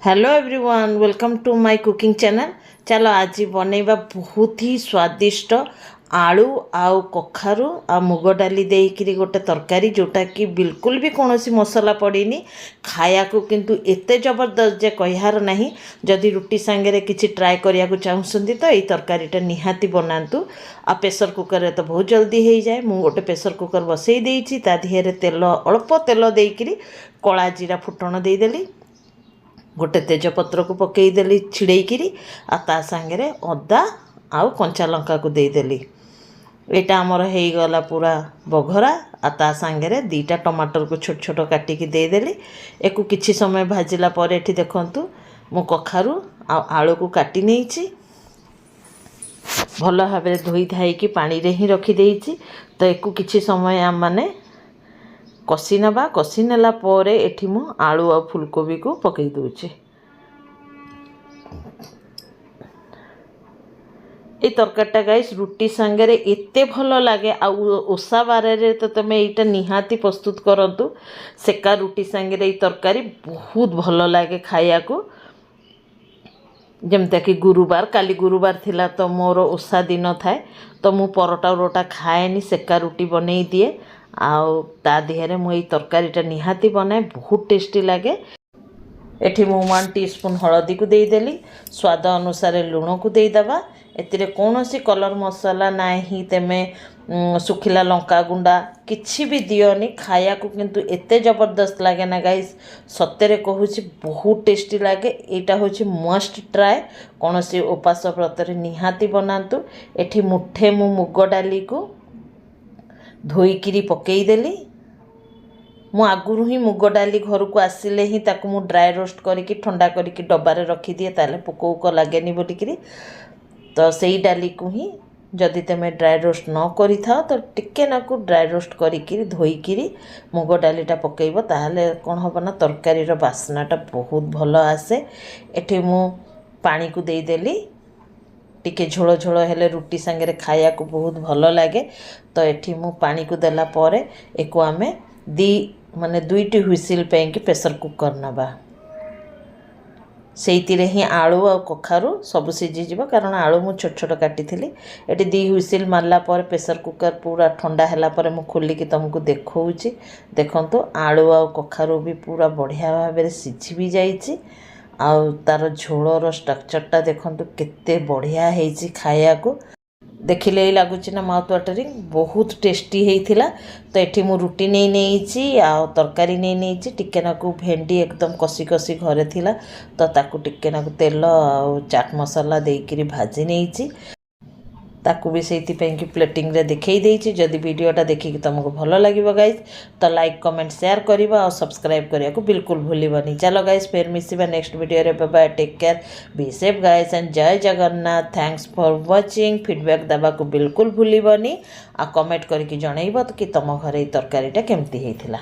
Hello everyone, welcome to my cooking channel. चलो आज बनैबा बहुत ही स्वादिष्ट आलू आउ कखारू आ मुग डाली देइकिरी गोटे तरकारी जोटा कि बिल्कुल भी कौन मसला पड़ीनी खाया को किंतु एते जबरदस्त जे कहार नहीं। जदि रुटी सांगे किसी ट्राए करिया को चाहूँगी तो यही तरकारीटा निहाती बनातु। आ प्रेसर कुकर रे तो बहुत जल्दी हो जाए। मु गोटे प्रेसर कुकर बसई देइछि, ता दिहरे तेल अल्प तेल देइकिरी कला जीरा फुटण देदेली, गोटे तेजपत्र को पकईदेली छिड़ेकिरी आ ता सांगे अदा आउ कंचा लंका को देदेली। एटा आमर हो गला पूरा बघरा। आ ता सांगे दीटा टमाटर को छोट छोट काटिकी देदेली। एको किछि समय भाजिला पर एठी देखंतु मु कखारू आ आलू को काटी नेइछि, भल भाव धोई धाइकी पानी रे ही रखी देइछि। तो एको किछि समय आम माने कषि नवा। कषि नेला परे एठी मु आलू आ फुलकोबी को पकई दूचे। ये तरकारीटा गाइस रुटी सांगे एते भल लगे। आ ओषा बारे तो तुम यहाँ निहाती प्रस्तुत करंतु। सेका रुटी सांगे ये तरकारी बहुत भल लगे खाया को। जमता कि गुरुवार, काली गुरुवार थिला तो मोर ओषा दिन थाए, तो मु परोटा उरोटा खाएनी, सेका रुटी बनई दिए। आउ ता दिहरे मु ये तरकारीटा निहाती बनाए, बहुत टेस्टी लगे। एठी मु 1 टीस्पून हलदी को देदेली, स्वाद अनुसार लुण को देदेबा। एतिरे कौनसी कलर मसला नाही, तेमे सुखिला लंका गुंडा किछि भी दियोनी। खाया को किंतु एते जबरदस्त लगे ना गाइस, सत्य कहूँ बहुत टेस्टी लगे। एटा होछि मस्ट ट्राए, कौनसी उपास व्रत निहाती बनातु। एठी मुठे मु मुग डाली को धोईकिरी पकईदेली। मु आगुरु ही मुग डाली घर को आसिले ही ताकू मु ड्राई रोस्ट करके ठंडा करके डब्बारे रखी दिए, ताले पोक उक लागेनी बोलिकिरी। तो सही डाली को ही जदि तुम ड्राई रोस्ट न करि थाओ तो टिके नाकू ड्राई रोस्ट करिकिरी धोईकिरी मुग डालीटा पकेइबो, ताहले कोन हबो ना तरकारीर बास्नाटा बहुत भल आसे। एठी मु पानी को देई देली, टिके झोल झोल हेले रुटी सांगे खाया को बहुत भल लगे। तो एठी मु पानी को देला परे एको आमे माने 2टी हुइसिल कि प्रेसर कुकर नबा। सेइतिरे ही आलू आ कखारू सब सिझी जीव, कारण आलू मु छोट छोट काटी थिली। एटी 2 हुइसिल मारला पर प्रेसर कुकर पूरा ठंडा हैला पर मु खोलिकी तुमको देखौछि। देखंतु आलू आ कखारू भी पूरा बढ़िया भाव में सिझी भी जाइछि। आउ तार झोलर स्ट्रक्चरटा देखंतु केते बढ़िया हेइछि। खाया को देखिले ही लगुच ना माउथ वाटरिंग, बहुत टेस्टी होइथिला। तो एठी मु रुटी नहीं नेइछि आ तरकारी नहीं नेइछि। टिके नाकू भेंडी एकदम कसी कसी घरे थिला, तो ताकू टिके नाकू तेल आ चाट मसाला देइकिरी भाजी नेइछि। ताकू भी से कि प्लेटिंग रे देखई देइछि। जदि वीडियोटा देखिकी तुमको भल लगिबो गाइस तो लाइक कमेंट शेयर करिबा और सब्सक्राइब करिया को बिल्कुल भूलिबनी। चलो गाइस फिर मिसिबा नेक्स्ट वीडियो रे। Bye bye, take care, be safe guys and जय Jagannath. Thanks for watching. Feedback देबा को बिल्कुल भूलिबनी आ कमेंट करके जनइबो कि तुम घरे तरकारीटा केमती हेइथिला।